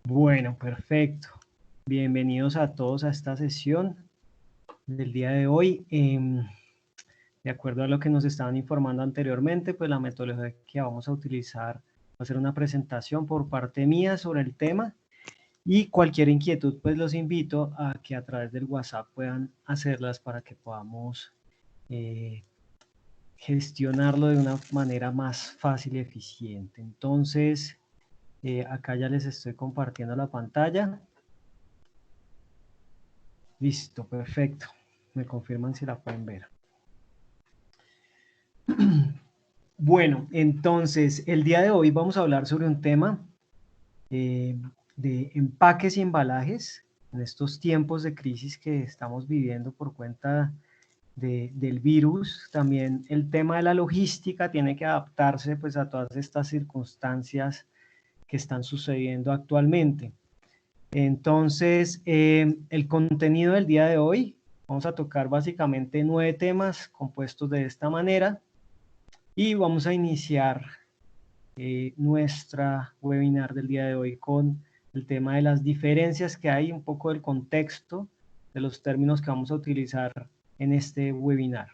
Bueno, perfecto. Bienvenidos a todos a esta sesión del día de hoy. De acuerdo a lo que nos estaban informando anteriormente, pues la metodología que vamos a utilizar va a ser una presentación por parte mía sobre el tema y cualquier inquietud, pues los invito a que a través del WhatsApp puedan hacerlas para que podamos eh, gestionarlo de una manera más fácil y eficiente. Entonces, acá ya les estoy compartiendo la pantalla. Listo, perfecto. Me confirman si la pueden ver. Bueno, entonces, el día de hoy vamos a hablar sobre un tema eh, de empaques y embalajes en estos tiempos de crisis que estamos viviendo por cuenta del virus. También el tema de la logística tiene que adaptarse pues a todas estas circunstancias que están sucediendo actualmente. Entonces, el contenido del día de hoy, vamos a tocar básicamente 9 temas compuestos de esta manera y vamos a iniciar nuestra webinar del día de hoy con el tema de las diferencias que hay, un poco del contexto de los términos que vamos a utilizar en este webinar.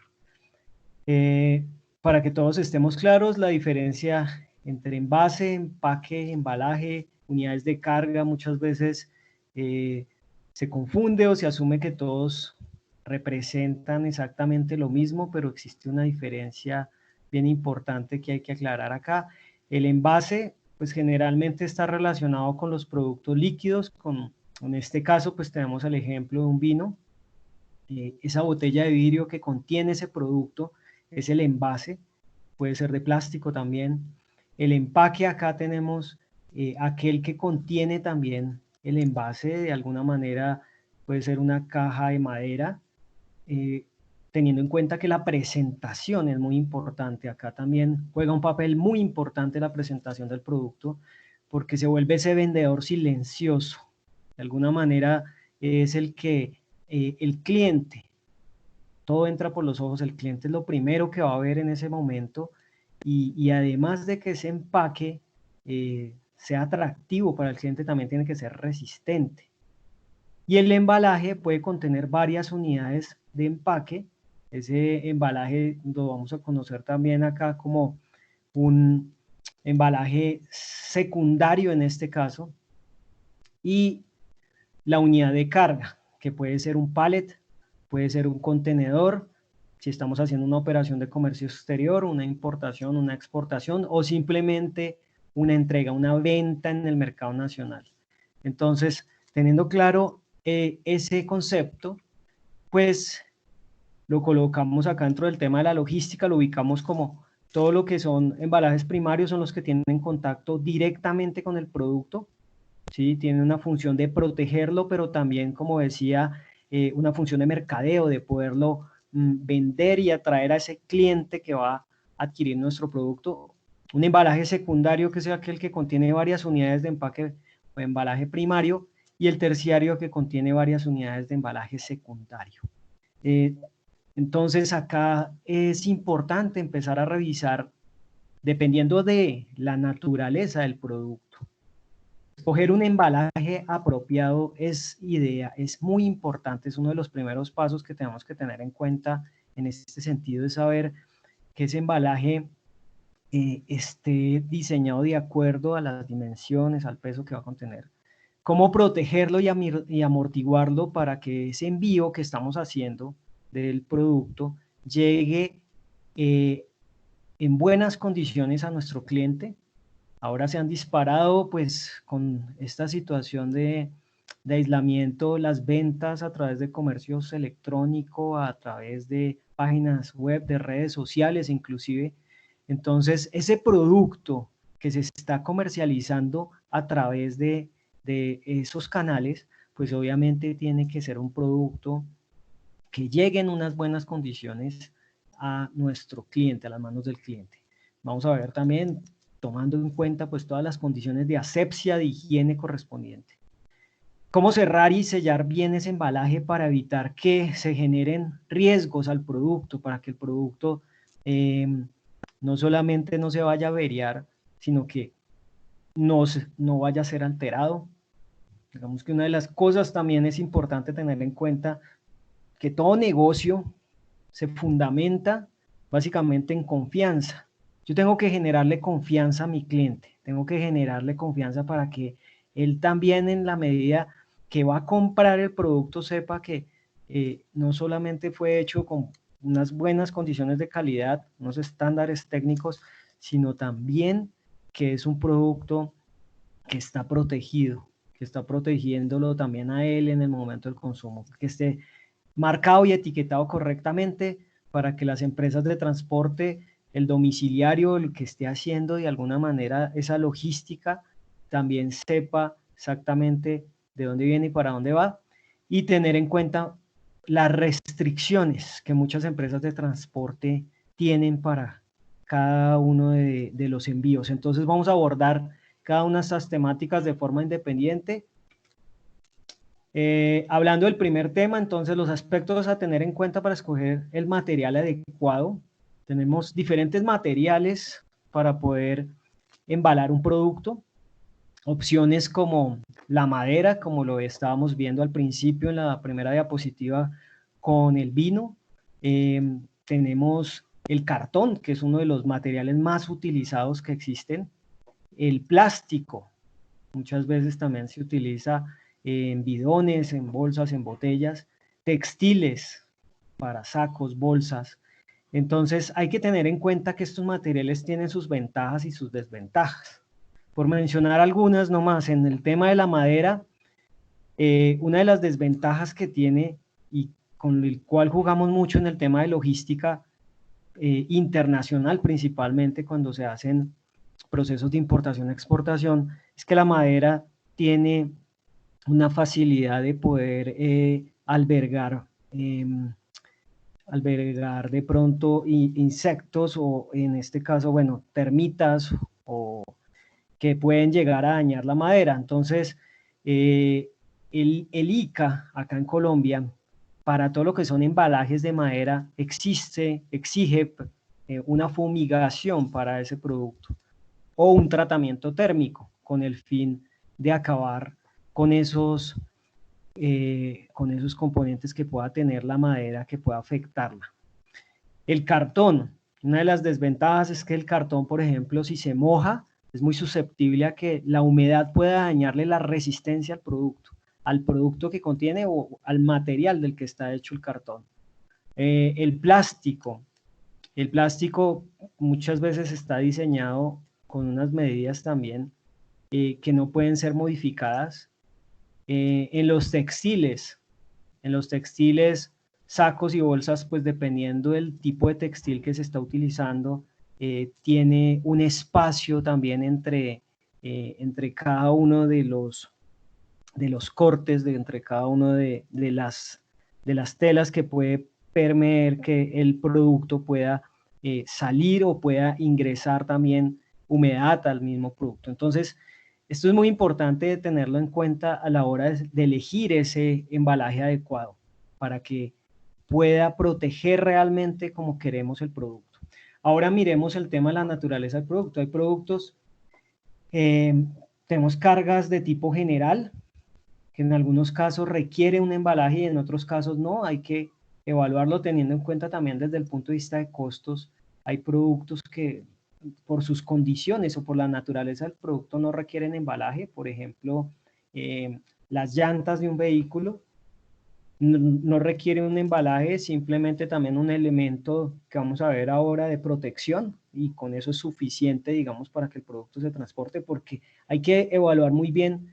Para que todos estemos claros, la diferencia entre envase, empaque, embalaje, unidades de carga, muchas veces se confunde o se asume que todos representan exactamente lo mismo, pero existe una diferencia bien importante que hay que aclarar acá. El envase, pues generalmente está relacionado con los productos líquidos, en este caso, pues tenemos el ejemplo de un vino, esa botella de vidrio que contiene ese producto es el envase, puede ser de plástico también. El empaque acá tenemos aquel que contiene también el envase, de alguna manera puede ser una caja de madera, eh, teniendo en cuenta que la presentación es muy importante. Acá también juega un papel muy importante la presentación del producto, porque se vuelve ese vendedor silencioso. De alguna manera es el que el cliente, todo entra por los ojos, el cliente es lo primero que va a ver en ese momento y además de que ese empaque sea atractivo para el cliente, también tiene que ser resistente. Y el embalaje puede contener varias unidades de empaque. Ese embalaje lo vamos a conocer también acá como un embalaje secundario en este caso. Y la unidad de carga, que puede ser un pallet, puede ser un contenedor, si estamos haciendo una operación de comercio exterior, una importación, una exportación o simplemente una entrega, una venta en el mercado nacional. Entonces, teniendo claro ese concepto, pues lo colocamos acá dentro del tema de la logística, lo ubicamos como todo lo que son embalajes primarios, son los que tienen contacto directamente con el producto, ¿sí? Tiene una función de protegerlo, pero también, como decía, una función de mercadeo, de poderlo vender y atraer a ese cliente que va a adquirir nuestro producto. Un embalaje secundario, que es aquel que contiene varias unidades de empaque o embalaje primario, y el terciario, que contiene varias unidades de embalaje secundario. Eh, entonces, acá es importante empezar a revisar, dependiendo de la naturaleza del producto. Escoger un embalaje apropiado es idea, es muy importante, es uno de los primeros pasos que tenemos que tener en cuenta en este sentido, es saber que ese embalaje esté diseñado de acuerdo a las dimensiones, al peso que va a contener. Cómo protegerlo y amortiguarlo para que ese envío que estamos haciendo del producto llegue eh, en buenas condiciones a nuestro cliente. Ahora se han disparado pues con esta situación de aislamiento las ventas a través de comercios electrónico, a través de páginas web, de redes sociales inclusive. Entonces, ese producto que se está comercializando a través de esos canales, pues obviamente tiene que ser un producto que llegue en unas buenas condiciones a nuestro cliente, a las manos del cliente. Vamos a ver también, tomando en cuenta pues todas las condiciones de asepsia, de higiene correspondiente. Cómo cerrar y sellar bien ese embalaje para evitar que se generen riesgos al producto, para que el producto eh, no solamente no se vaya a averiar, sino que no vaya a ser alterado. Digamos que una de las cosas también es importante tener en cuenta que todo negocio se fundamenta básicamente en confianza. Yo tengo que generarle confianza a mi cliente, tengo que generarle confianza para que él también, en la medida que va a comprar el producto, sepa que no solamente fue hecho con unas buenas condiciones de calidad, unos estándares técnicos, sino también que es un producto que está protegido, que está protegiéndolo también a él en el momento del consumo, que esté marcado y etiquetado correctamente para que las empresas de transporte, el domiciliario, el que esté haciendo de alguna manera esa logística, también sepa exactamente de dónde viene y para dónde va, y tener en cuenta las restricciones que muchas empresas de transporte tienen para cada uno de los envíos. Entonces vamos a abordar cada una de estas temáticas de forma independiente. Hablando del primer tema, entonces los aspectos a tener en cuenta para escoger el material adecuado. Tenemos diferentes materiales para poder embalar un producto. Opciones como la madera, como lo estábamos viendo al principio en la primera diapositiva con el vino. Tenemos el cartón, que es uno de los materiales más utilizados que existen. El plástico, muchas veces también se utiliza en bidones, en bolsas, en botellas, textiles para sacos, bolsas. Entonces hay que tener en cuenta que estos materiales tienen sus ventajas y sus desventajas. Por mencionar algunas nomás, en el tema de la madera, una de las desventajas que tiene y con el cual jugamos mucho en el tema de logística internacional, principalmente cuando se hacen procesos de importación-exportación, es que la madera tiene una facilidad de poder albergar de pronto insectos o en este caso, bueno, termitas o que pueden llegar a dañar la madera. Entonces, el ICA acá en Colombia, para todo lo que son embalajes de madera, exige una fumigación para ese producto o un tratamiento térmico con el fin de acabar con esos componentes que pueda tener la madera que pueda afectarla. El cartón, una de las desventajas es que el cartón, por ejemplo, si se moja, es muy susceptible a que la humedad pueda dañarle la resistencia al producto que contiene o al material del que está hecho el cartón. El plástico muchas veces está diseñado con unas medidas también que no pueden ser modificadas. En los textiles, sacos y bolsas, pues dependiendo del tipo de textil que se está utilizando, tiene un espacio también entre cada uno de los cortes, entre cada uno de las telas que puede permitir que el producto pueda salir o pueda ingresar también humedad al mismo producto. Entonces, esto es muy importante tenerlo en cuenta a la hora de elegir ese embalaje adecuado para que pueda proteger realmente como queremos el producto. Ahora miremos el tema de la naturaleza del producto. Hay productos, tenemos cargas de tipo general, que en algunos casos requiere un embalaje y en otros casos no. Hay que evaluarlo teniendo en cuenta también desde el punto de vista de costos. Hay productos que por sus condiciones o por la naturaleza del producto no requieren embalaje. Por ejemplo, las llantas de un vehículo no requieren un embalaje, simplemente también un elemento que vamos a ver ahora de protección, y con eso es suficiente, digamos, para que el producto se transporte, porque hay que evaluar muy bien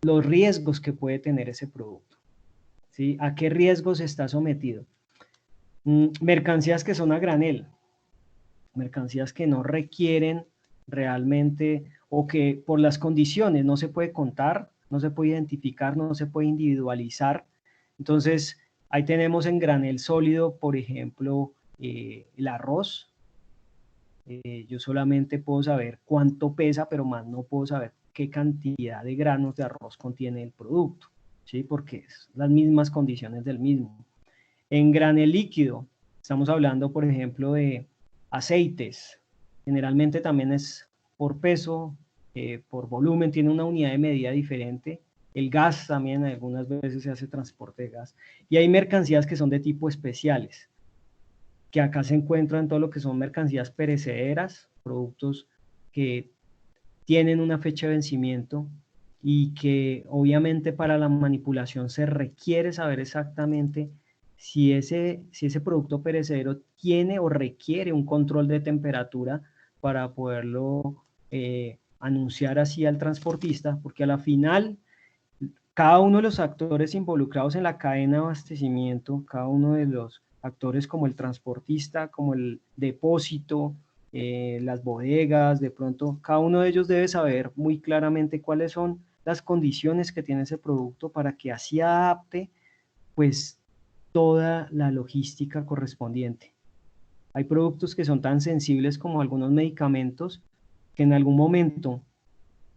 los riesgos que puede tener ese producto, ¿sí? ¿A qué riesgos está sometido? Mercancías que son a granel, mercancías que no requieren realmente o que por las condiciones no se puede contar, no se puede identificar, no se puede individualizar. Entonces, ahí tenemos en granel sólido, por ejemplo, el arroz. Yo solamente puedo saber cuánto pesa, pero más no puedo saber qué cantidad de granos de arroz contiene el producto, ¿sí? Porque es las mismas condiciones del mismo. En granel líquido, estamos hablando, por ejemplo, de aceites. Generalmente también es por peso, por volumen, tiene una unidad de medida diferente. El gas también, algunas veces se hace transporte de gas. Y hay mercancías que son de tipo especiales, que acá se encuentran todo lo que son mercancías perecederas, productos que tienen una fecha de vencimiento y que obviamente para la manipulación se requiere saber exactamente si ese producto perecedero tiene o requiere un control de temperatura para poderlo anunciar así al transportista, porque a la final cada uno de los actores involucrados en la cadena de abastecimiento, cada uno de los actores como el transportista, como el depósito, las bodegas, de pronto, cada uno de ellos debe saber muy claramente cuáles son las condiciones que tiene ese producto para que así adapte pues toda la logística correspondiente. Hay productos que son tan sensibles como algunos medicamentos que en algún momento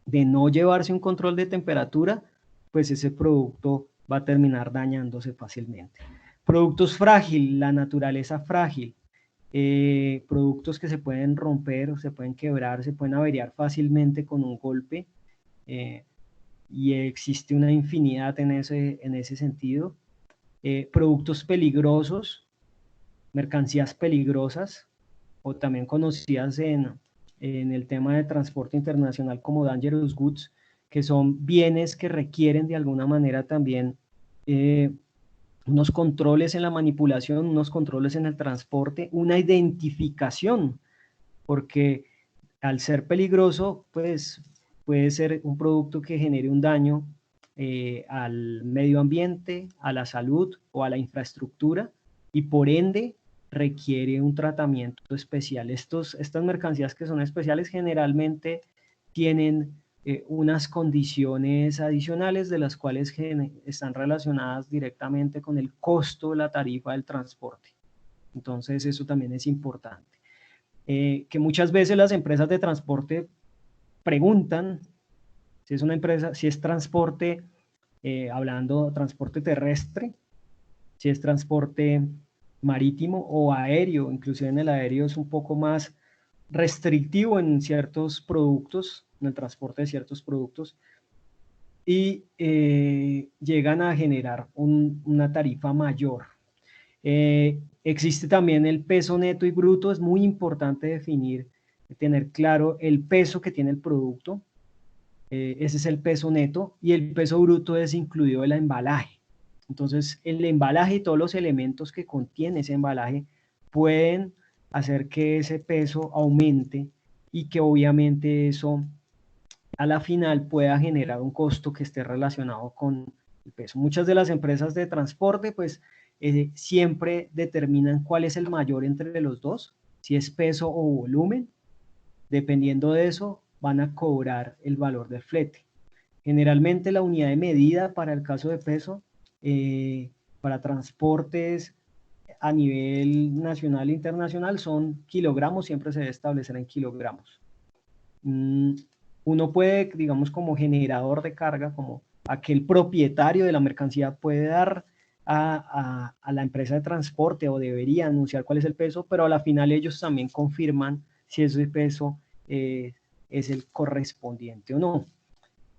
de no llevarse un control de temperatura, pues ese producto va a terminar dañándose fácilmente. Productos frágiles, la naturaleza frágil, productos que se pueden romper, se pueden quebrar, se pueden averiar fácilmente con un golpe, y existe una infinidad en ese sentido. Productos peligrosos, mercancías peligrosas, o también conocidas en el tema de transporte internacional como dangerous goods, que son bienes que requieren de alguna manera también unos controles en la manipulación, unos controles en el transporte, una identificación, porque al ser peligroso, pues puede ser un producto que genere un daño al medio ambiente, a la salud o a la infraestructura, y por ende requiere un tratamiento especial. Estas mercancías que son especiales generalmente tienen unas condiciones adicionales de las cuales están relacionadas directamente con el costo de la tarifa del transporte. Entonces eso también es importante. Que muchas veces las empresas de transporte preguntan si es una empresa, si es transporte, hablando transporte terrestre, si es transporte marítimo o aéreo. Inclusive en el aéreo es un poco más restrictivo en ciertos productos, en el transporte de ciertos productos, y llegan a generar una tarifa mayor. Existe también el peso neto y bruto. Es muy importante definir, tener claro el peso que tiene el producto. Ese es el peso neto, y el peso bruto es incluido el embalaje. Entonces, el embalaje y todos los elementos que contiene ese embalaje pueden hacer que ese peso aumente, y que obviamente eso a la final pueda generar un costo que esté relacionado con el peso. Muchas de las empresas de transporte pues siempre determinan cuál es el mayor entre los dos, si es peso o volumen. Dependiendo de eso van a cobrar el valor del flete. Generalmente la unidad de medida para el caso de peso, para transportes a nivel nacional e internacional, son kilogramos. Siempre se debe establecer en kilogramos. Uno puede, digamos, como generador de carga, como aquel propietario de la mercancía, puede dar a la empresa de transporte, o debería anunciar cuál es el peso, pero a la final ellos también confirman si ese peso es el correspondiente o no.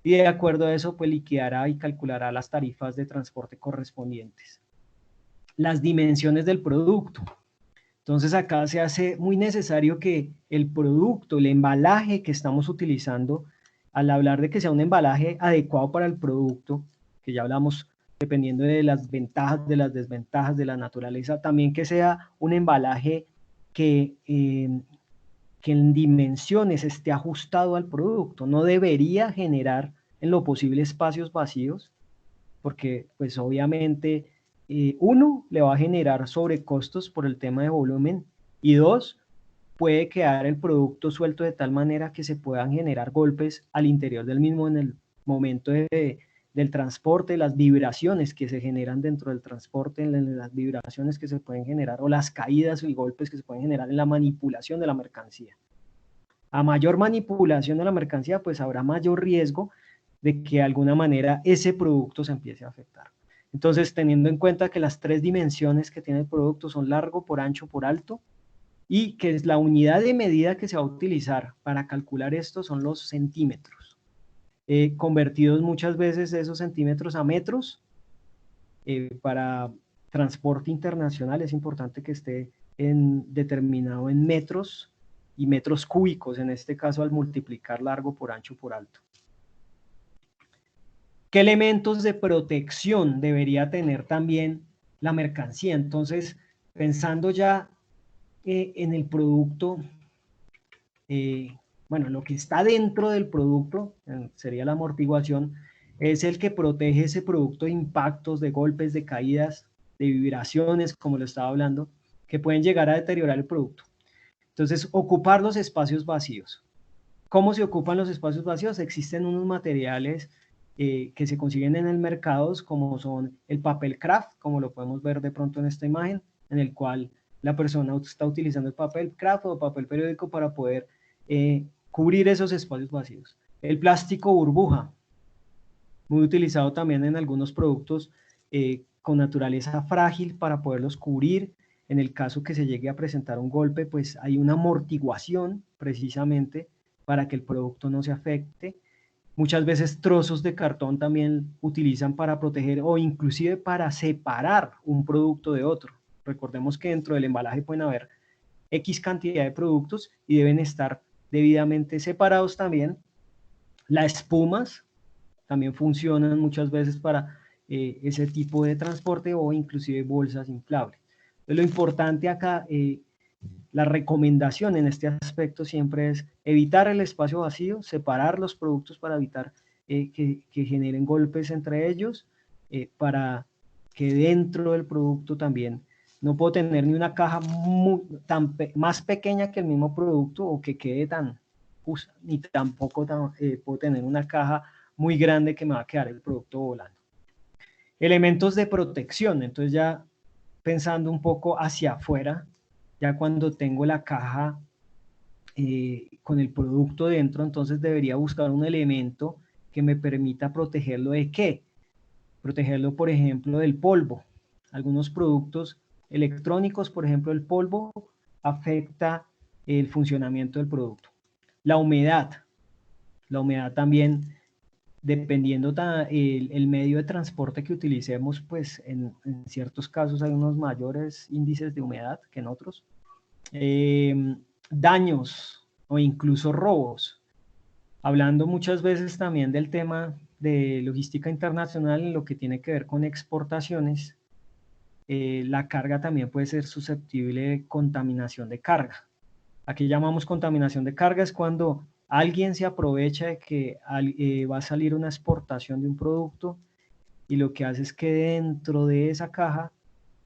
Y de acuerdo a eso, pues liquidará y calculará las tarifas de transporte correspondientes. Las dimensiones del producto. Entonces acá se hace muy necesario que el producto, el embalaje que estamos utilizando, al hablar de que sea un embalaje adecuado para el producto, que ya hablamos dependiendo de las ventajas, de las desventajas, de la naturaleza, también que sea un embalaje que en dimensiones esté ajustado al producto. No debería generar en lo posible espacios vacíos, porque pues obviamente uno, le va a generar sobrecostos por el tema de volumen, y dos, puede quedar el producto suelto de tal manera que se puedan generar golpes al interior del mismo en el momento del transporte, las vibraciones que se generan dentro del transporte, las vibraciones que se pueden generar, o las caídas y golpes que se pueden generar en la manipulación de la mercancía. A mayor manipulación de la mercancía, pues habrá mayor riesgo de que de alguna manera ese producto se empiece a afectar. Entonces, teniendo en cuenta que las tres dimensiones que tiene el producto son largo, por ancho, por alto, y que es la unidad de medida que se va a utilizar para calcular esto son los centímetros. Convertidos muchas veces esos centímetros a metros, para transporte internacional es importante que esté determinado en metros y metros cúbicos, en este caso al multiplicar largo por ancho por alto. ¿Qué elementos de protección debería tener también la mercancía? Entonces, pensando ya en el producto, bueno, lo que está dentro del producto, sería la amortiguación, es el que protege ese producto de impactos, de golpes, de caídas, de vibraciones, como lo estaba hablando, que pueden llegar a deteriorar el producto. Entonces, ocupar los espacios vacíos. ¿Cómo se ocupan los espacios vacíos? Existen unos materiales que se consiguen en el mercado, como son el papel craft, como lo podemos ver de pronto en esta imagen, en el cual la persona está utilizando el papel craft o papel periódico para poder cubrir esos espacios vacíos. El plástico burbuja, muy utilizado también en algunos productos con naturaleza frágil para poderlos cubrir. En el caso que se llegue a presentar un golpe, pues hay una amortiguación precisamente para que el producto no se afecte. Muchas veces trozos de cartón también utilizan para proteger o inclusive para separar un producto de otro. Recordemos que dentro del embalaje pueden haber X cantidad de productos y deben estar debidamente separados también. Las espumas también funcionan muchas veces para ese tipo de transporte o inclusive bolsas inflables. Entonces, lo importante acá, la recomendación en este aspecto siempre es evitar el espacio vacío, separar los productos para evitar que generen golpes entre ellos, para que dentro del producto también no puedo tener ni una caja más pequeña que el mismo producto o que quede ni tampoco puedo tener una caja muy grande que me va a quedar el producto volando. Elementos de protección, entonces ya pensando un poco hacia afuera, ya cuando tengo la caja con el producto dentro, entonces debería buscar un elemento que me permita protegerlo ¿de qué? Protegerlo, por ejemplo, del polvo. Algunos productos electrónicos, por ejemplo, el polvo afecta el funcionamiento del producto. La humedad también, dependiendo el medio de transporte que utilicemos, pues en ciertos casos hay unos mayores índices de humedad que en otros. Daños o incluso robos. Hablando muchas veces también del tema de logística internacional en lo que tiene que ver con exportaciones, la carga también puede ser susceptible de contaminación de carga. Aquí llamamos contaminación de carga es cuando alguien se aprovecha de que va a salir una exportación de un producto y lo que hace es que dentro de esa caja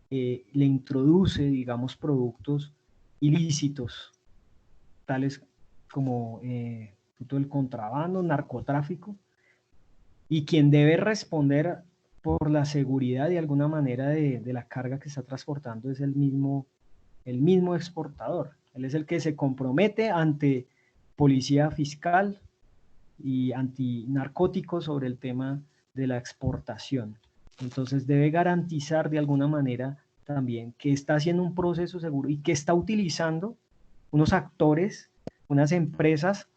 le introduce, digamos, productos ilícitos, tales como el contrabando, narcotráfico, y quien debe responder por la seguridad de alguna manera de la carga que está transportando es el mismo exportador. Él es el que se compromete ante policía fiscal y antinarcóticos sobre el tema de la exportación. Entonces debe garantizar de alguna manera también que está haciendo un proceso seguro y que está utilizando unos actores, unas empresas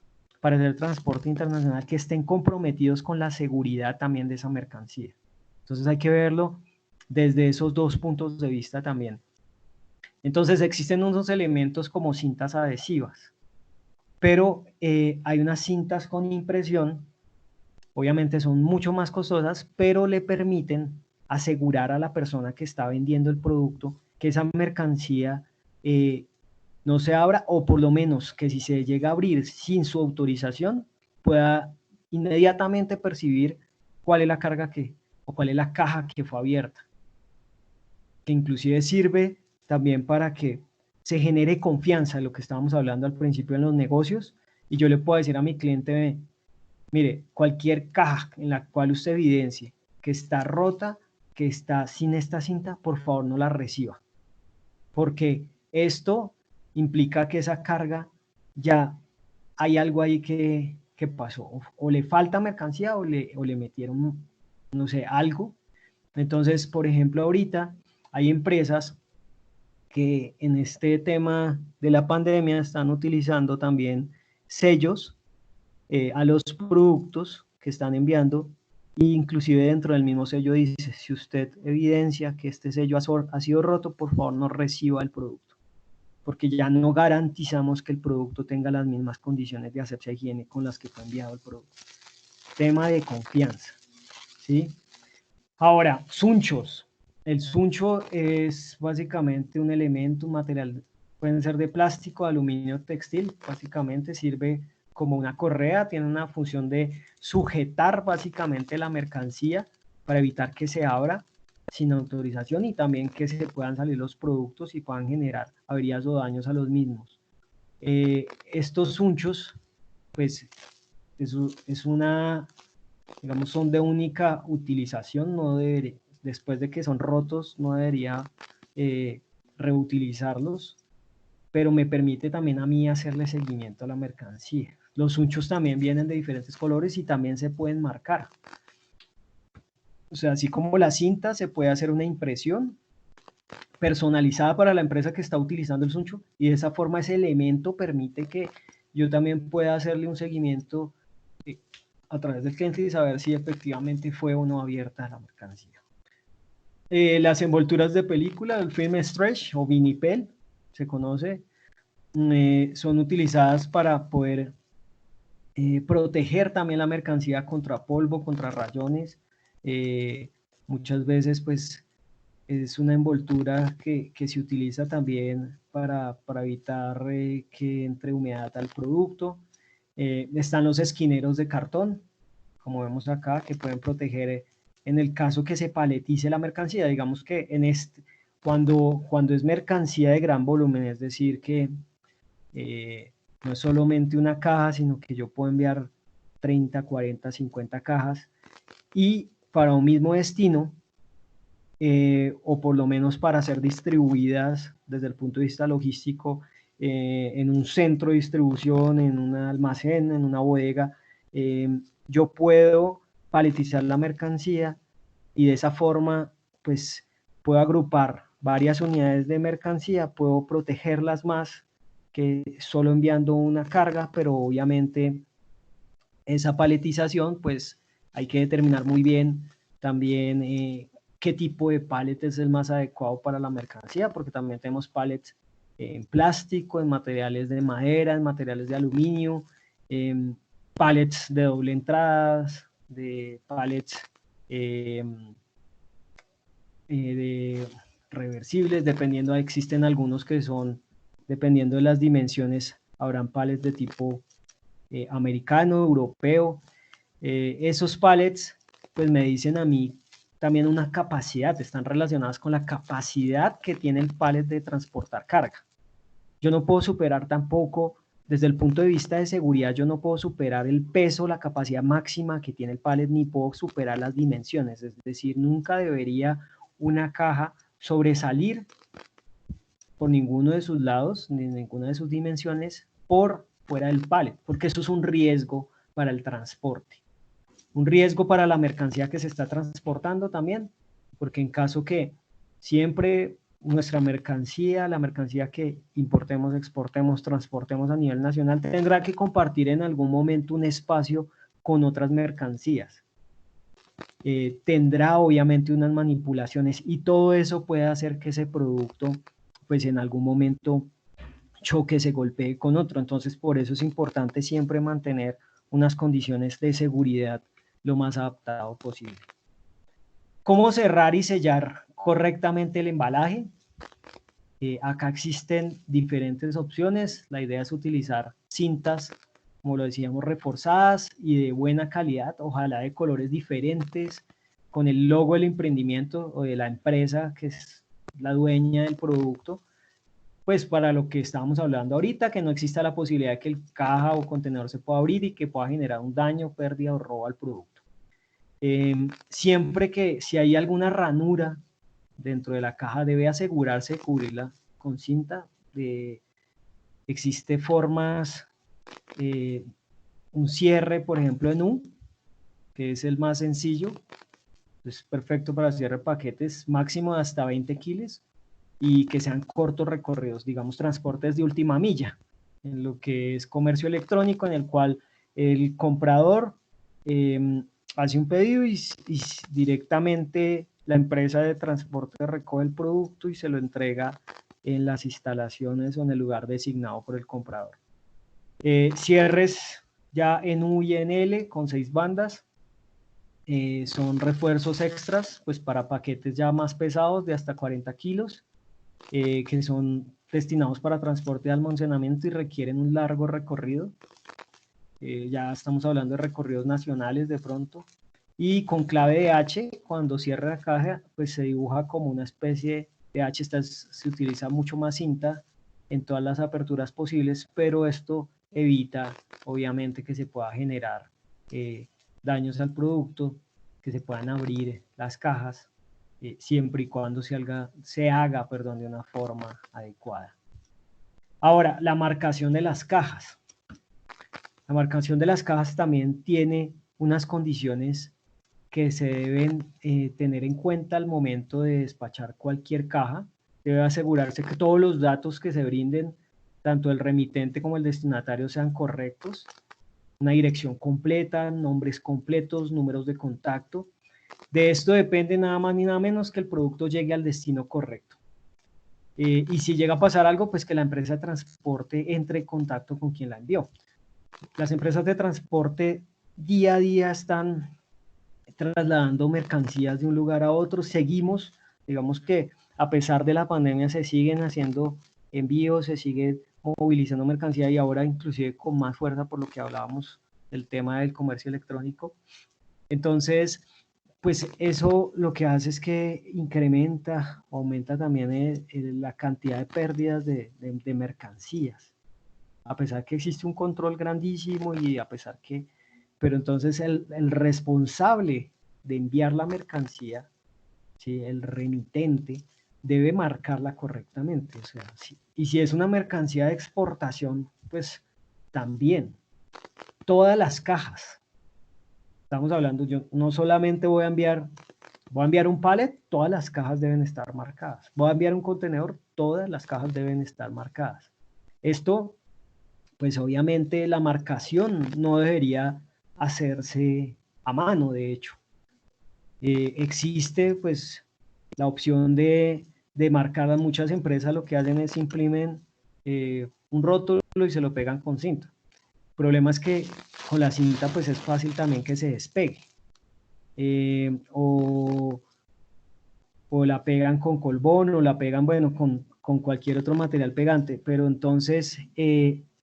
para hacer transporte internacional que estén comprometidos con la seguridad también de esa mercancía. Entonces hay que verlo desde esos dos puntos de vista también. Entonces existen unos elementos como cintas adhesivas, pero hay unas cintas con impresión, obviamente son mucho más costosas, pero le permiten asegurar a la persona que está vendiendo el producto que esa mercancía no se abra, o por lo menos que si se llega a abrir sin su autorización, pueda inmediatamente percibir cuál es la carga o cuál es la caja que fue abierta, que inclusive sirve también para que se genere confianza en lo que estábamos hablando al principio en los negocios, y yo le puedo decir a mi cliente, mire, cualquier caja en la cual usted evidencie que está rota, que está sin esta cinta, por favor no la reciba, porque esto implica que esa carga ya hay algo ahí que pasó, o le falta mercancía o le metieron, no sé, algo. Entonces, por ejemplo, ahorita hay empresas que en este tema de la pandemia están utilizando también sellos a los productos que están enviando, e inclusive dentro del mismo sello dice, si usted evidencia que este sello ha sido roto, por favor no reciba el producto, porque ya no garantizamos que el producto tenga las mismas condiciones de asepsia e higiene con las que fue enviado el producto. Tema de confianza, ¿sí? Ahora, sunchos. El suncho es básicamente un elemento, un material, pueden ser de plástico, aluminio, textil, básicamente sirve como una correa, tiene una función de sujetar básicamente la mercancía para evitar que se abra sin autorización y también que se puedan salir los productos y puedan generar averías o daños a los mismos. Estos sunchos, pues, es una, digamos, son de única utilización, no debería, después de que son rotos, no debería reutilizarlos, pero me permite también a mí hacerle seguimiento a la mercancía. Los sunchos también vienen de diferentes colores y también se pueden marcar. O sea, así como la cinta, se puede hacer una impresión personalizada para la empresa que está utilizando el suncho y de esa forma ese elemento permite que yo también pueda hacerle un seguimiento a través del cliente y saber si efectivamente fue o no abierta la mercancía. Las envolturas de película, el film stretch o vinipel, se conoce, son utilizadas para poder proteger también la mercancía contra polvo, contra rayones. Muchas veces pues es una envoltura que se utiliza también para evitar que entre humedad al producto. Están los esquineros de cartón, como vemos acá, que pueden proteger en el caso que se paletice la mercancía. Digamos que cuando es mercancía de gran volumen, es decir, que no es solamente una caja, sino que yo puedo enviar 30, 40, 50 cajas y para un mismo destino, o por lo menos para ser distribuidas desde el punto de vista logístico en un centro de distribución, en un almacén, en una bodega, yo puedo paletizar la mercancía y de esa forma pues puedo agrupar varias unidades de mercancía, puedo protegerlas más que solo enviando una carga, pero obviamente esa paletización pues hay que determinar muy bien también qué tipo de pallet es el más adecuado para la mercancía, porque también tenemos pallets en plástico, en materiales de madera, en materiales de aluminio, pallets de doble entradas, de pallets de reversibles, dependiendo, existen algunos que son, dependiendo de las dimensiones, habrán pallets de tipo americano, europeo. Esos pallets, pues me dicen a mí también una capacidad, están relacionadas con la capacidad que tiene el pallet de transportar carga. Yo no puedo superar tampoco, desde el punto de vista de seguridad, yo no puedo superar el peso, la capacidad máxima que tiene el pallet, ni puedo superar las dimensiones. Es decir, nunca debería una caja sobresalir por ninguno de sus lados, ni ninguna de sus dimensiones, por fuera del pallet, porque eso es un riesgo para el transporte. Un riesgo para la mercancía que se está transportando también, porque en caso que siempre nuestra mercancía, la mercancía que importemos, exportemos, transportemos a nivel nacional, tendrá que compartir en algún momento un espacio con otras mercancías. Tendrá obviamente unas manipulaciones y todo eso puede hacer que ese producto, pues en algún momento choque, se golpee con otro. Entonces, por eso es importante siempre mantener unas condiciones de seguridad lo más adaptado posible. ¿Cómo cerrar y sellar correctamente el embalaje? Acá existen diferentes opciones. La idea es utilizar cintas, como lo decíamos, reforzadas y de buena calidad, ojalá de colores diferentes, con el logo del emprendimiento o de la empresa que es la dueña del producto, pues para lo que estábamos hablando ahorita, que no exista la posibilidad de que el caja o contenedor se pueda abrir y que pueda generar un daño, pérdida o robo al producto. Siempre que si hay alguna ranura dentro de la caja, debe asegurarse de cubrirla con cinta. Existe formas, un cierre, por ejemplo, en U, que es el más sencillo, es perfecto para cierre de paquetes, máximo de hasta 20 kilos. y que sean cortos recorridos, digamos transportes de última milla, en lo que es comercio electrónico, en el cual el comprador hace un pedido y directamente la empresa de transporte recoge el producto y se lo entrega en las instalaciones o en el lugar designado por el comprador. Cierres ya en U y en L con 6 bandas. Son refuerzos extras pues para paquetes ya más pesados de hasta 40 kilos, que son destinados para transporte de almacenamiento y requieren un largo recorrido. Ya estamos hablando de recorridos nacionales de pronto. Y con clave de H, cuando cierra la caja, pues se dibuja como una especie de H. Se utiliza mucho más cinta en todas las aperturas posibles, pero esto evita, obviamente, que se pueda generar daños al producto, que se puedan abrir las cajas, siempre y cuando se haga de una forma adecuada. Ahora, la marcación de las cajas. La marcación de las cajas también tiene unas condiciones que se deben tener en cuenta al momento de despachar cualquier caja. Debe asegurarse que todos los datos que se brinden, tanto el remitente como el destinatario, sean correctos. Una dirección completa, nombres completos, números de contacto. De esto depende nada más ni nada menos que el producto llegue al destino correcto. Y si llega a pasar algo, pues que la empresa de transporte entre en contacto con quien la envió. Las empresas de transporte día a día están trasladando mercancías de un lugar a otro. Seguimos, digamos que a pesar de la pandemia se siguen haciendo envíos, se sigue movilizando mercancía y ahora inclusive con más fuerza por lo que hablábamos del tema del comercio electrónico. Entonces, pues eso lo que hace es que aumenta también la cantidad de pérdidas de mercancías. A pesar que existe un control grandísimo y a pesar que, pero entonces el responsable de enviar la mercancía, ¿sí? El remitente, debe marcarla correctamente. O sea, sí. Y si es una mercancía de exportación, pues también todas las cajas. Estamos hablando, yo no solamente voy a enviar un pallet, todas las cajas deben estar marcadas. Voy a enviar un contenedor, todas las cajas deben estar marcadas. Esto, pues obviamente la marcación no debería hacerse a mano, de hecho. Existe pues la opción de marcar. A muchas empresas lo que hacen es imprimen un rótulo y se lo pegan con cinta. El problema es que con la cinta pues es fácil también que se despegue. O la pegan con colbón o la pegan, bueno, con cualquier otro material pegante, pero entonces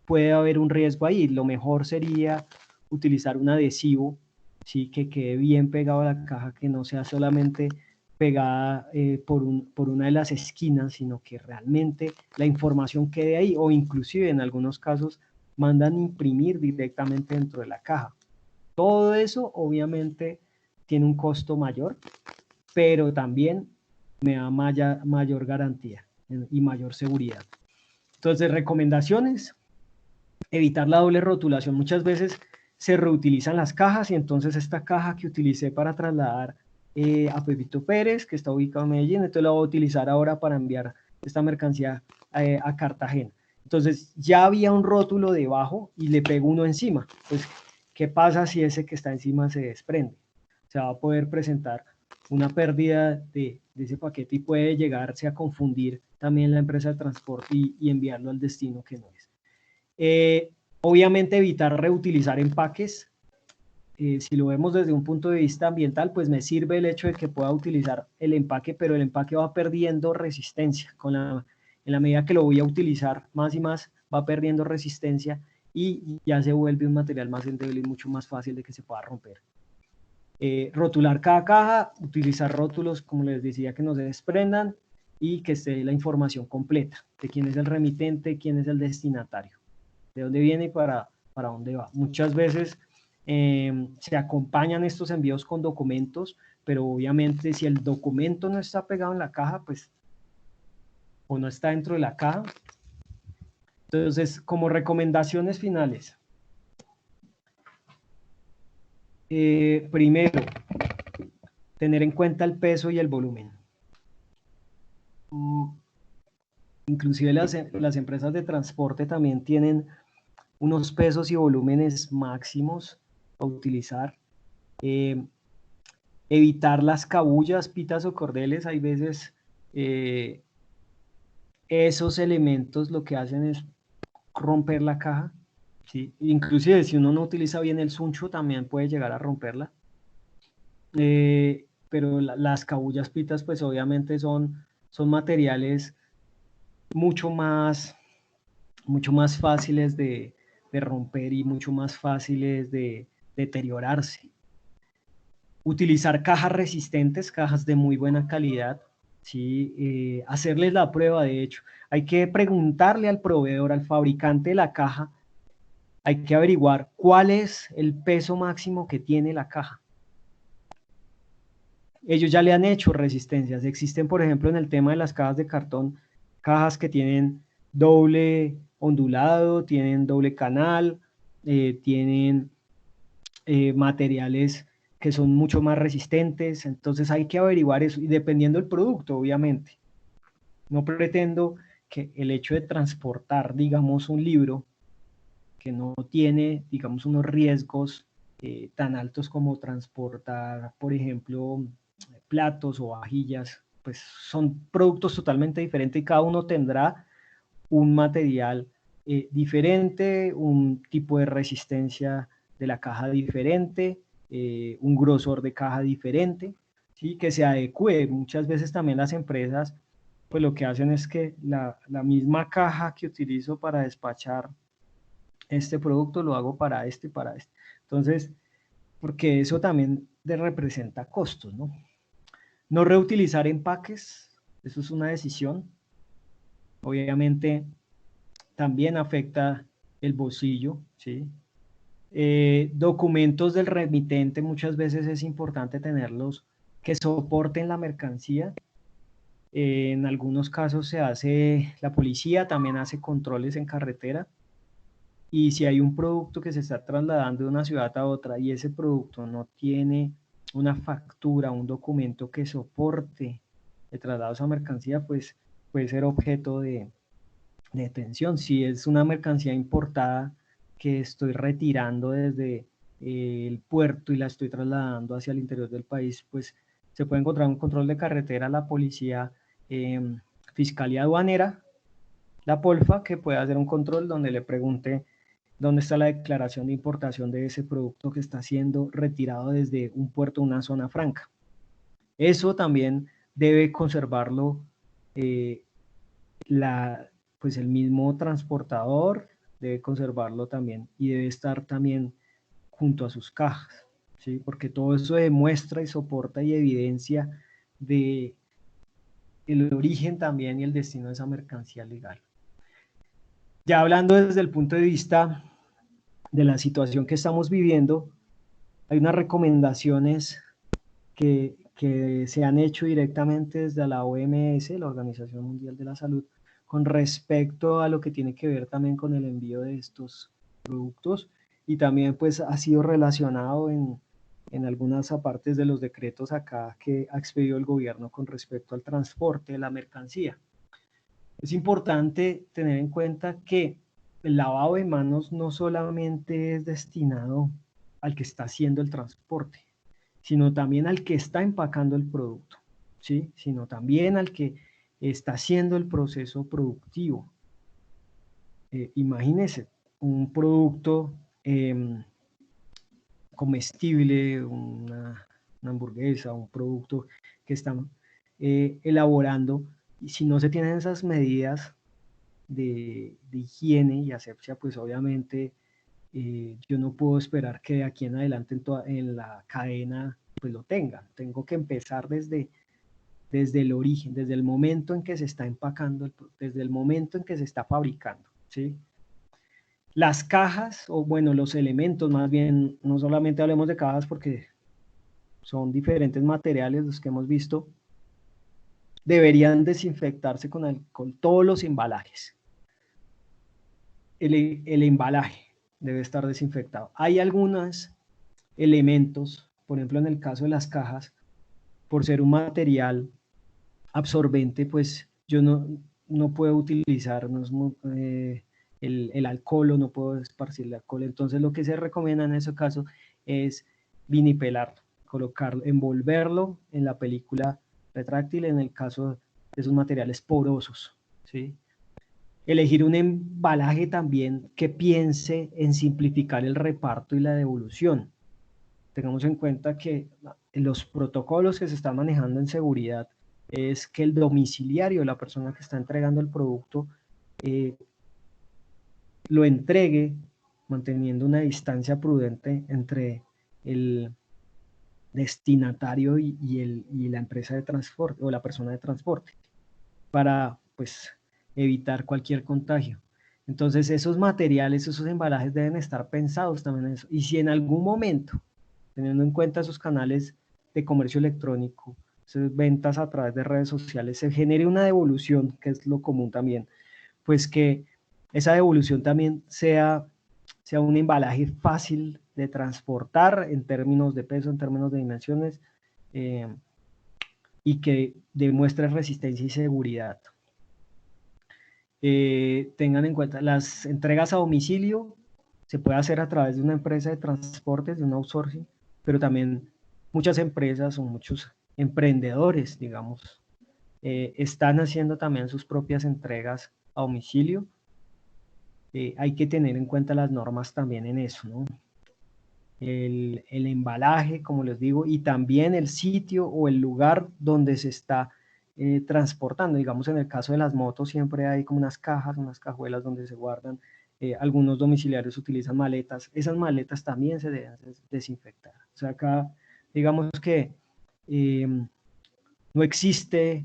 puede haber un riesgo ahí. Lo mejor sería utilizar un adhesivo, ¿sí? Que quede bien pegado a la caja, que no sea solamente pegada por una de las esquinas, sino que realmente la información quede ahí, o inclusive en algunos casos mandan imprimir directamente dentro de la caja. Todo eso obviamente tiene un costo mayor, pero también me da mayor garantía y mayor seguridad. Entonces, recomendaciones: evitar la doble rotulación. Muchas veces se reutilizan las cajas y entonces esta caja que utilicé para trasladar a Pepito Pérez, que está ubicado en Medellín, entonces la voy a utilizar ahora para enviar esta mercancía a Cartagena. Entonces ya había un rótulo debajo y le pego uno encima. Pues, ¿qué pasa si ese que está encima se desprende? Se va a poder presentar una pérdida de ese paquete y puede llegarse a confundir también la empresa de transporte y enviarlo al destino que no es. Obviamente evitar reutilizar empaques. Si lo vemos desde un punto de vista ambiental, pues me sirve el hecho de que pueda utilizar el empaque, pero el empaque va perdiendo resistencia. En la medida que lo voy a utilizar más y más, va perdiendo resistencia y ya se vuelve un material más endeble y mucho más fácil de que se pueda romper. Rotular cada caja, utilizar rótulos, como les decía, que no se desprendan y que esté la información completa de quién es el remitente, quién es el destinatario, de dónde viene y para dónde va. Muchas veces se acompañan estos envíos con documentos, pero obviamente si el documento no está pegado en la caja, pues, o no está dentro de la caja. Entonces, como recomendaciones finales, primero, tener en cuenta el peso y el volumen. Inclusive las empresas de transporte también tienen unos pesos y volúmenes máximos a utilizar. Evitar las cabullas, pitas o cordeles. Hay veces esos elementos lo que hacen es romper la caja, ¿sí? Inclusive si uno no utiliza bien el suncho también puede llegar a romperla. Pero las cabullas pitas pues obviamente son materiales mucho más fáciles de romper y mucho más fáciles de deteriorarse. Utilizar cajas resistentes, cajas de muy buena calidad, ¿sí? Hacerles la prueba, de hecho. Hay que preguntarle al proveedor, al fabricante de la caja, hay que averiguar cuál es el peso máximo que tiene la caja. Ellos ya le han hecho resistencias. Existen, por ejemplo, en el tema de las cajas de cartón, cajas que tienen doble ondulado, tienen doble canal, tienen materiales que son mucho más resistentes. Entonces hay que averiguar eso y dependiendo del producto, obviamente. No pretendo que el hecho de transportar, digamos, un libro que no tiene, digamos, unos riesgos tan altos como transportar, por ejemplo, platos o vajillas, pues son productos totalmente diferentes y cada uno tendrá un material diferente, un tipo de resistencia de la caja diferente, un grosor de caja diferente, ¿sí? Que se adecue. Muchas veces también las empresas, pues lo que hacen es que la misma caja que utilizo para despachar este producto lo hago para este, para este. Entonces, porque eso también representa costos, ¿no? No reutilizar empaques, eso es una decisión. Obviamente también afecta el bolsillo, ¿sí? Documentos del remitente, muchas veces es importante tenerlos que soporten la mercancía. En algunos casos se hace, la policía también hace controles en carretera. Y si hay un producto que se está trasladando de una ciudad a otra y ese producto no tiene una factura, un documento que soporte el traslado de esa mercancía, pues puede ser objeto de detención. Si es una mercancía importada que estoy retirando desde el puerto y la estoy trasladando hacia el interior del país, pues se puede encontrar un control de carretera, la policía, fiscalía aduanera, la Polfa, que puede hacer un control donde le pregunte dónde está la declaración de importación de ese producto que está siendo retirado desde un puerto, una zona franca. Eso también debe conservarlo pues el mismo transportador, debe conservarlo también y debe estar también junto a sus cajas, ¿sí? Porque todo eso demuestra y soporta y evidencia de el origen también y el destino de esa mercancía legal. Ya hablando desde el punto de vista de la situación que estamos viviendo, hay unas recomendaciones que se han hecho directamente desde la OMS, la Organización Mundial de la Salud, con respecto a lo que tiene que ver también con el envío de estos productos y también pues ha sido relacionado en algunas partes de los decretos acá que ha expedido el gobierno con respecto al transporte de la mercancía. Es importante tener en cuenta que el lavado de manos no solamente es destinado al que está haciendo el transporte, sino también al que está empacando el producto, ¿sí? Sino también al que está haciendo el proceso productivo. Imagínese un producto comestible, una hamburguesa, un producto que están elaborando, y si no se tienen esas medidas de higiene y asepsia, pues obviamente yo no puedo esperar que de aquí en adelante en la cadena pues lo tengan. Tengo que empezar desde el origen, desde el momento en que se está empacando, desde el momento en que se está fabricando, ¿sí? Las cajas, o bueno, los elementos más bien, no solamente hablemos de cajas porque son diferentes materiales los que hemos visto, deberían desinfectarse con alcohol, todos los embalajes. El embalaje debe estar desinfectado. Hay algunos elementos, por ejemplo en el caso de las cajas, por ser un material absorbente, pues yo no puedo utilizar el alcohol o no puedo esparcir el alcohol. Entonces lo que se recomienda en ese caso es vinipelarlo, colocarlo, envolverlo en la película retráctil en el caso de esos materiales porosos, ¿sí? Elegir un embalaje también que piense en simplificar el reparto y la devolución. Tengamos en cuenta que los protocolos que se están manejando en seguridad es que el domiciliario, la persona que está entregando el producto, eh, lo entregue manteniendo una distancia prudente entre el destinatario y la empresa de transporte o la persona de transporte para pues evitar cualquier contagio. Entonces esos materiales, esos embalajes deben estar pensados también en eso. Y si en algún momento, teniendo en cuenta esos canales de comercio electrónico, esas ventas a través de redes sociales, se genere una devolución, que es lo común también, pues que esa devolución también sea un embalaje fácil de transportar en términos de peso, en términos de dimensiones, eh, y que demuestre resistencia y seguridad. Tengan en cuenta, las entregas a domicilio se puede hacer a través de una empresa de transportes, de un outsourcing, pero también muchas empresas o muchos emprendedores, digamos, están haciendo también sus propias entregas a domicilio. Hay que tener en cuenta las normas también en eso, ¿no? El embalaje, como les digo, y también el sitio o el lugar donde se está transportando. Digamos, en el caso de las motos siempre hay como unas cajas, unas cajuelas donde se guardan. Algunos domiciliarios utilizan maletas. Esas maletas también se deben desinfectar. O sea, acá, digamos que eh, no existe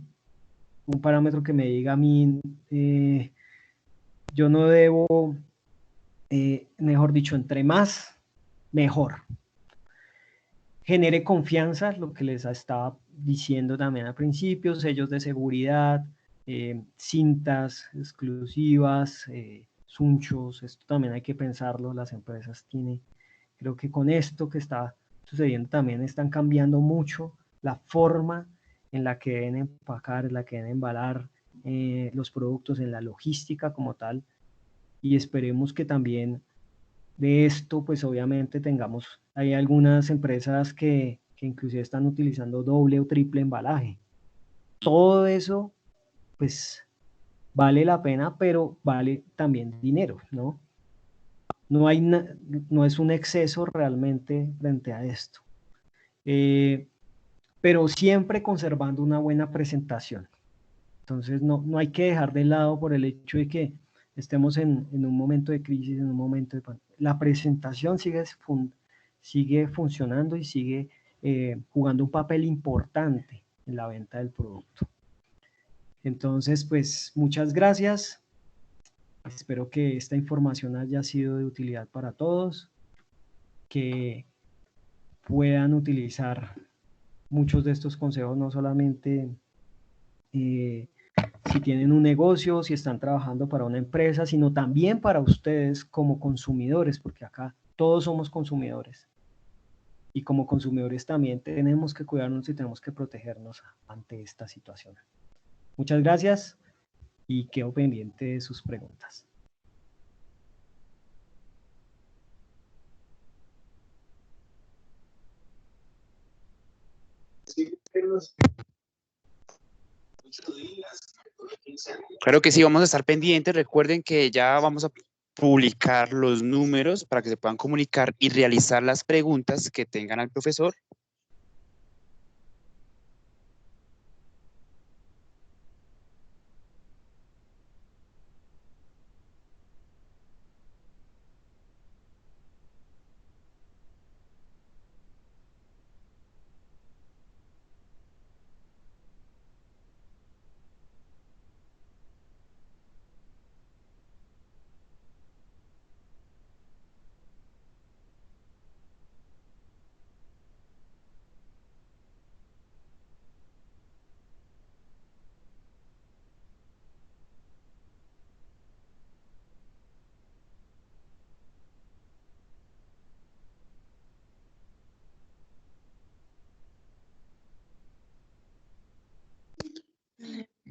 un parámetro que me diga a mí, yo no debo, mejor dicho, entre más, mejor. Genere confianza, lo que les estaba diciendo también al principio, sellos de seguridad, cintas exclusivas, sunchos, esto también hay que pensarlo, las empresas tienen, creo que con esto que está sucediendo también están cambiando mucho la forma en la que deben empacar, en la que deben embalar los productos, en la logística como tal, y esperemos que también de esto, pues obviamente hay algunas empresas que inclusive están utilizando doble o triple embalaje. Todo eso, pues vale la pena, pero vale también dinero, ¿no? No, hay no es un exceso realmente frente a esto. Eh, pero siempre conservando una buena presentación. Entonces no hay que dejar de lado por el hecho de que estemos en un momento de crisis, en un momento de pandemia. La presentación sigue funcionando y sigue jugando un papel importante en la venta del producto. Entonces, pues muchas gracias. Espero que esta información haya sido de utilidad para todos, que puedan utilizar muchos de estos consejos, no solamente si tienen un negocio, si están trabajando para una empresa, sino también para ustedes como consumidores, porque acá todos somos consumidores. Y como consumidores también tenemos que cuidarnos y tenemos que protegernos ante esta situación. Muchas gracias y quedo pendiente de sus preguntas. Claro que sí, vamos a estar pendientes. Recuerden que ya vamos a publicar los números para que se puedan comunicar y realizar las preguntas que tengan al profesor.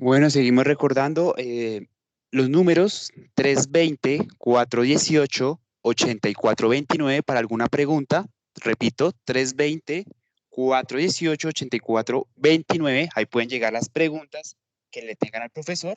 Bueno, seguimos recordando los números 320-418-8429 para alguna pregunta. Repito, 320-418-8429. Ahí pueden llegar las preguntas que le tengan al profesor.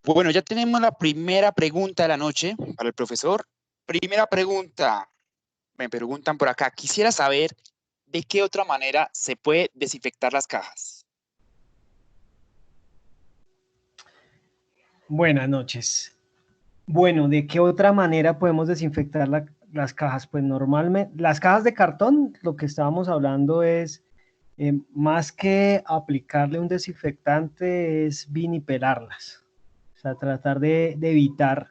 Bueno, ya tenemos la primera pregunta de la noche para el profesor. Primera pregunta, me preguntan por acá, quisiera saber de qué otra manera se puede desinfectar las cajas. Buenas noches. Bueno, ¿de qué otra manera podemos desinfectar las cajas? Pues normalmente, las cajas de cartón, lo que estábamos hablando es, más que aplicarle un desinfectante, es vinipelarlas. O sea, tratar de evitar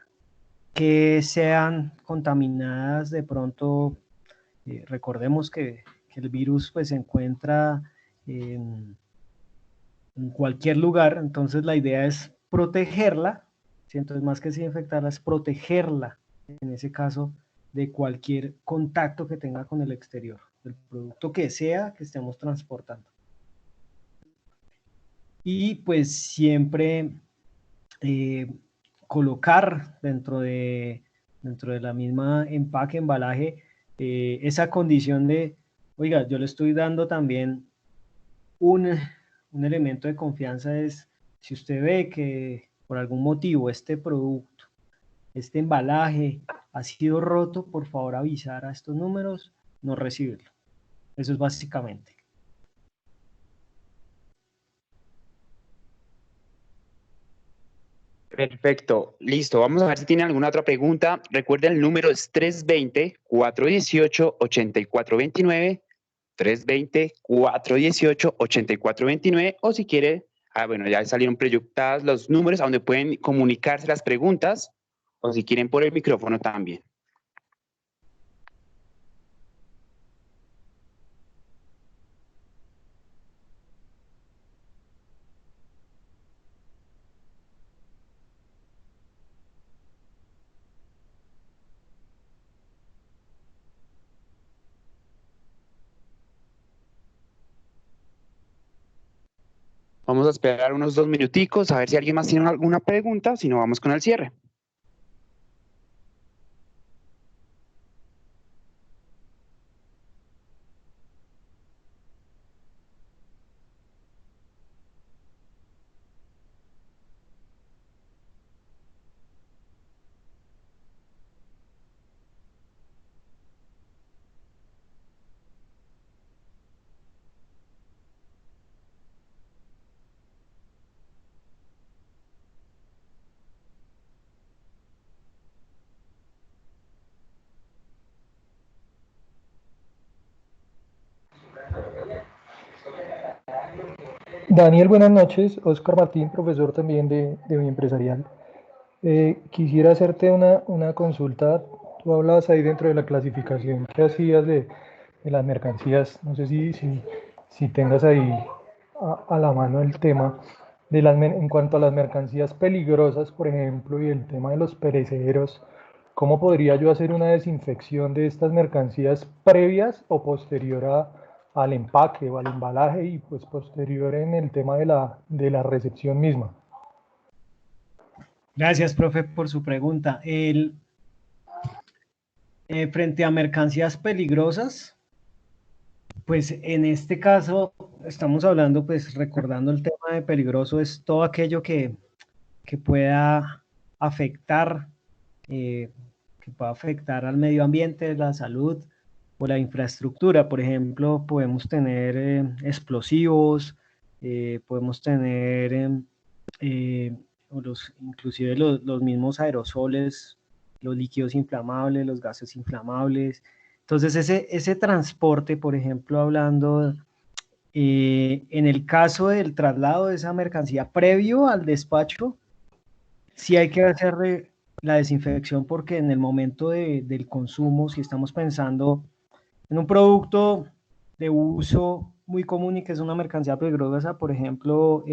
que sean contaminadas de pronto. Recordemos que el virus pues se encuentra en cualquier lugar, entonces la idea es protegerla, ¿sí? Entonces más que desinfectarla es protegerla, en ese caso, de cualquier contacto que tenga con el exterior, del producto que sea que estemos transportando. Y pues siempre eh, colocar dentro de la misma empaque, embalaje, esa condición de, oiga, yo le estoy dando también un elemento de confianza es, si usted ve que por algún motivo este producto, este embalaje ha sido roto, por favor avisar a estos números, no recibirlo. Eso es básicamente. Perfecto, listo. Vamos a ver si tienen alguna otra pregunta. Recuerden, el número es 320-418-8429, 320-418-8429, o si quiere, bueno, ya salieron proyectados los números a donde pueden comunicarse las preguntas, o si quieren por el micrófono también. Vamos a esperar unos 2 minuticos a ver si alguien más tiene alguna pregunta, si no vamos con el cierre. Daniel, buenas noches. Oscar Martín, profesor también de Bioempresarial. Quisiera hacerte una consulta. Tú hablabas ahí dentro de la clasificación que hacías de las mercancías. No sé si tengas ahí a la mano el tema. en cuanto a las mercancías peligrosas, por ejemplo, y el tema de los perecederos, ¿cómo podría yo hacer una desinfección de estas mercancías previas o posterior al empaque o al embalaje y pues posterior en el tema de la recepción misma? Gracias, profe, por su pregunta. Frente a mercancías peligrosas, pues en este caso estamos hablando, pues recordando el tema de peligroso, es todo aquello que pueda afectar, eh, que pueda afectar al medio ambiente, la salud o la infraestructura. Por ejemplo, podemos tener explosivos, podemos tener inclusive los mismos aerosoles, los líquidos inflamables, los gases inflamables. Entonces, ese transporte, por ejemplo, hablando, en el caso del traslado de esa mercancía previo al despacho, sí hay que hacer la desinfección porque en el momento del consumo, si estamos pensando en un producto de uso muy común y que es una mercancía peligrosa, por ejemplo,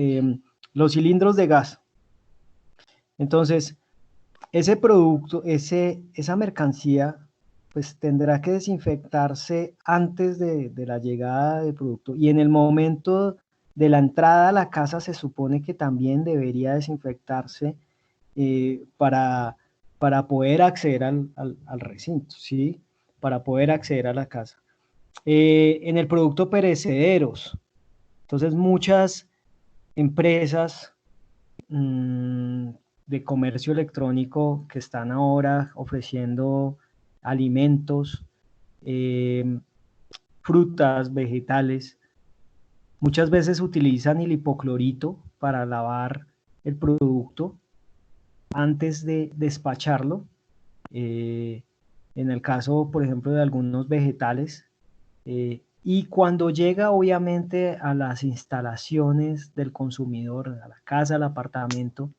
los cilindros de gas. Entonces, ese producto, esa mercancía, pues tendrá que desinfectarse antes de la llegada del producto. Y en el momento de la entrada a la casa se supone que también debería desinfectarse para poder acceder al recinto, ¿sí? Para poder acceder a la casa. En el producto perecederos, entonces muchas empresas mmm, de comercio electrónico que están ahora ofreciendo alimentos, eh, frutas, vegetales, muchas veces utilizan el hipoclorito para lavar el producto antes de despacharlo. En el caso, por ejemplo, de algunos vegetales, y cuando llega obviamente a las instalaciones del consumidor, a la casa, al apartamento,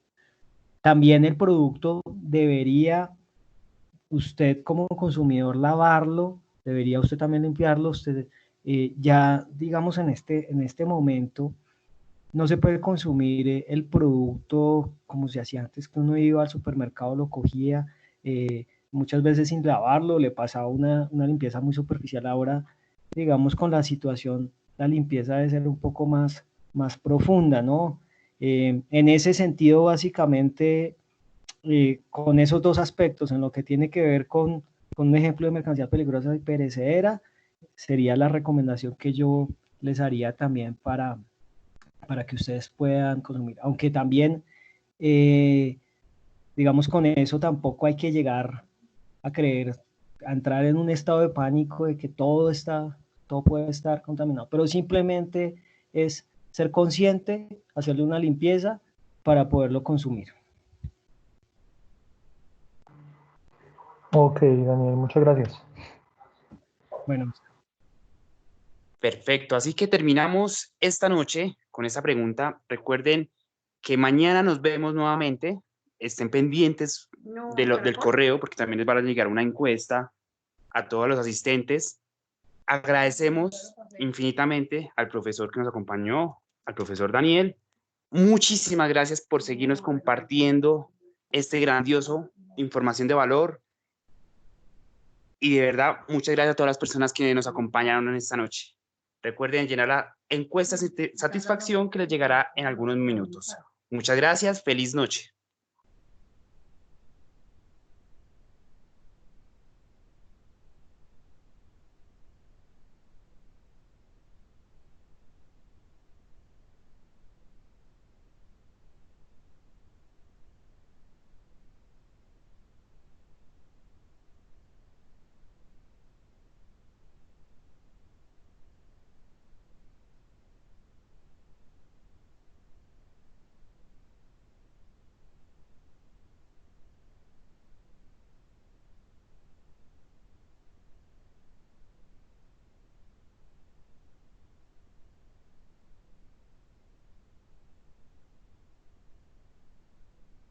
también el producto debería usted como consumidor lavarlo, debería usted también limpiarlo, usted ya digamos en este momento no se puede consumir el producto como se hacía antes, que uno iba al supermercado, lo cogía, muchas veces sin lavarlo, le pasaba una limpieza muy superficial. Ahora, digamos, con la situación, la limpieza debe ser un poco más profunda, ¿no? En ese sentido, básicamente, con esos dos aspectos, en lo que tiene que ver con un ejemplo de mercancía peligrosa y perecedera, sería la recomendación que yo les haría también para que ustedes puedan consumir. Aunque también, digamos, con eso tampoco hay que llegar a creer, a entrar en un estado de pánico de que todo puede estar contaminado, pero simplemente es ser consciente, hacerle una limpieza para poderlo consumir. Ok, Daniel, muchas gracias. Bueno, Perfecto, así que terminamos esta noche con esta pregunta. Recuerden que mañana nos vemos nuevamente. Estén pendientes del correo porque también les va a llegar una encuesta a todos los asistentes. Agradecemos infinitamente al profesor que nos acompañó, al profesor Daniel. Muchísimas gracias por seguirnos compartiendo este grandioso información de valor. Y de verdad, muchas gracias a todas las personas que nos acompañaron en esta noche. Recuerden llenar la encuesta de satisfacción que les llegará en algunos minutos. Muchas gracias, feliz noche.